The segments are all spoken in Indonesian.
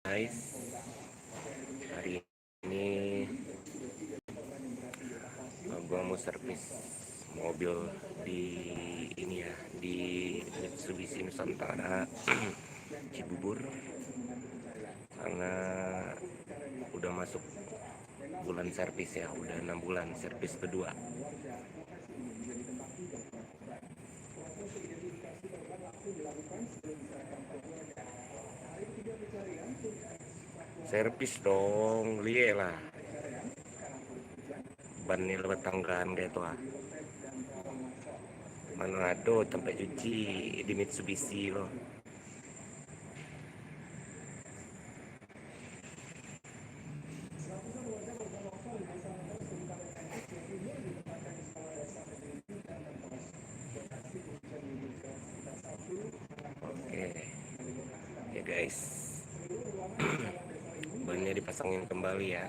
Guys, hari ini gua mau servis mobil di ini ya, di Mitsubishi Nusantara Cibubur, karena udah masuk bulan servis ya, udah 6 bulan servis kedua. Servis dong, lihat lah. Ban ini lewat tanggaan gitu ah. Mana ada sampai cuci di Mitsubishi loh. Oke ya guys, bannya dipasangin kembali ya.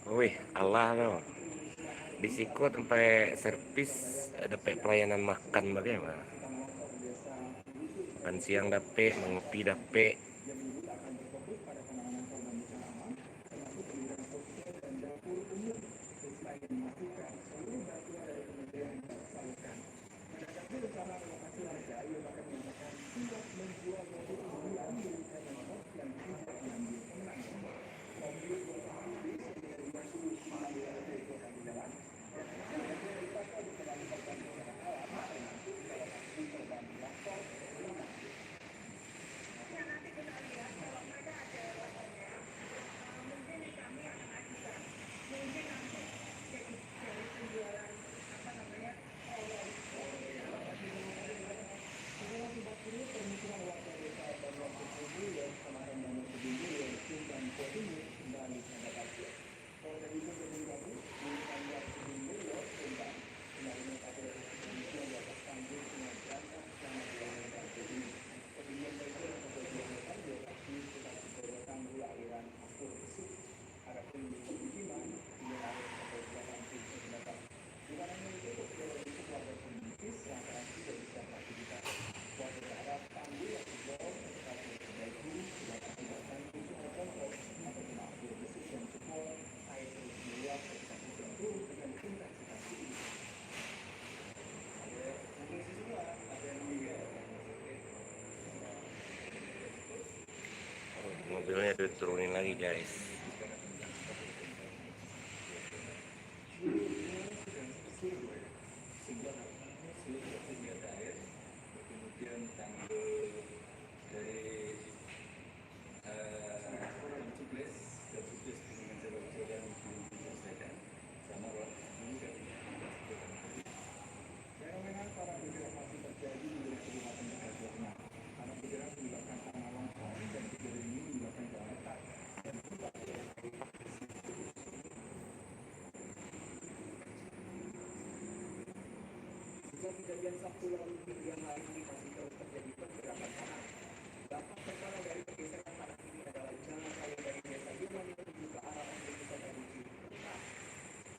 Wih, Allah loh. Bisiko sampai servis dapat pelayanan makan bagaimana? Makan siang dapat, mengopi dapat. Mobilnya diturunin lagi guys. Kejadian Sabtu lalu hingga hari ini masih terus terjadi pergerakan tanah. Dampak pertama dari pergeseran tanah ini adalah jalan raya dari desa Irwan menuju ke arah objek wisata Guci.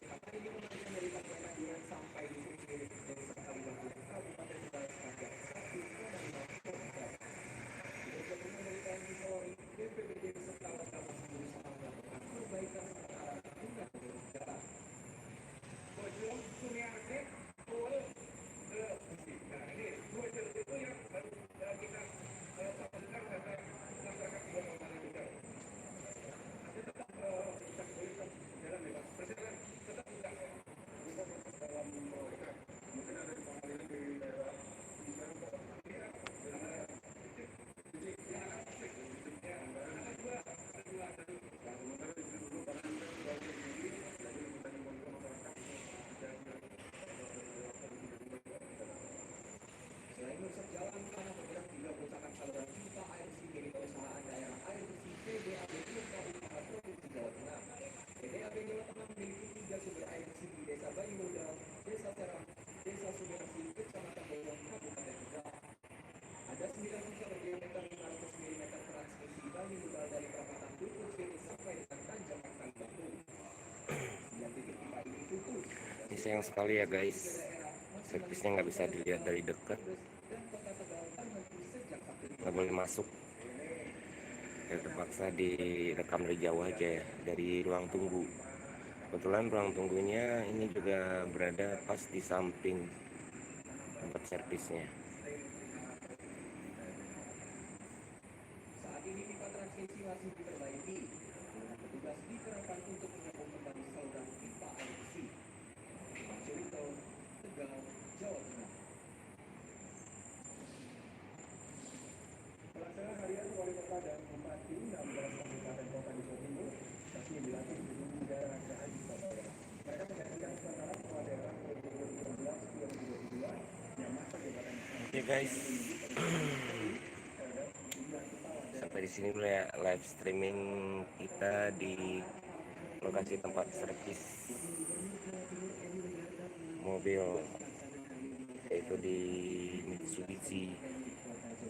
Kenapa ini kembali dari Tangerang Duren sampai di sini desa Kalibatu, Kabupaten Barat Panjang, Sabtu, pada 5 Oktober. Tidak gabungan dari TNI Polri, BPBD serta Basarnas berusaha melakukan perbaikan sementara hingga menurut jalan. Bojong Sumiarte, sayang sekali ya guys, servisnya nggak bisa dilihat dari dekat, nggak boleh masuk ya, terpaksa direkam dari jauh aja ya, dari ruang tunggu. Kebetulan ruang tunggunya ini juga berada pas di samping tempat servisnya. Saat ini pipa transmisi masih diperbaiki. Petugas dikerahkan untuk menyambung kembali saluran pipa air bersih. Imam Surito, Tegal, Jawa Tengah. Pelaksana harian Wali Kota dan Bupati 16 Kabupaten Kota di Jawa Timur resmi dilantik di Gedung Negara Rakyat di Surabaya. Mereka menyaksikan upacara kepala daerah periode 2016-2022 yang masa jabatan Oke guys, sampai di sini dulu ya live streaming kita di lokasi tempat servis mobil, yaitu di Mitsubishi,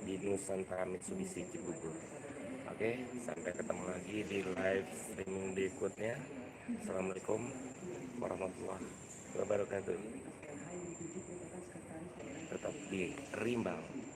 di Nusantara Mitsubishi Cibubur. Oke, sampai ketemu lagi di live streaming berikutnya. Assalamualaikum warahmatullahi wabarakatuh. Tetap di Rimbang.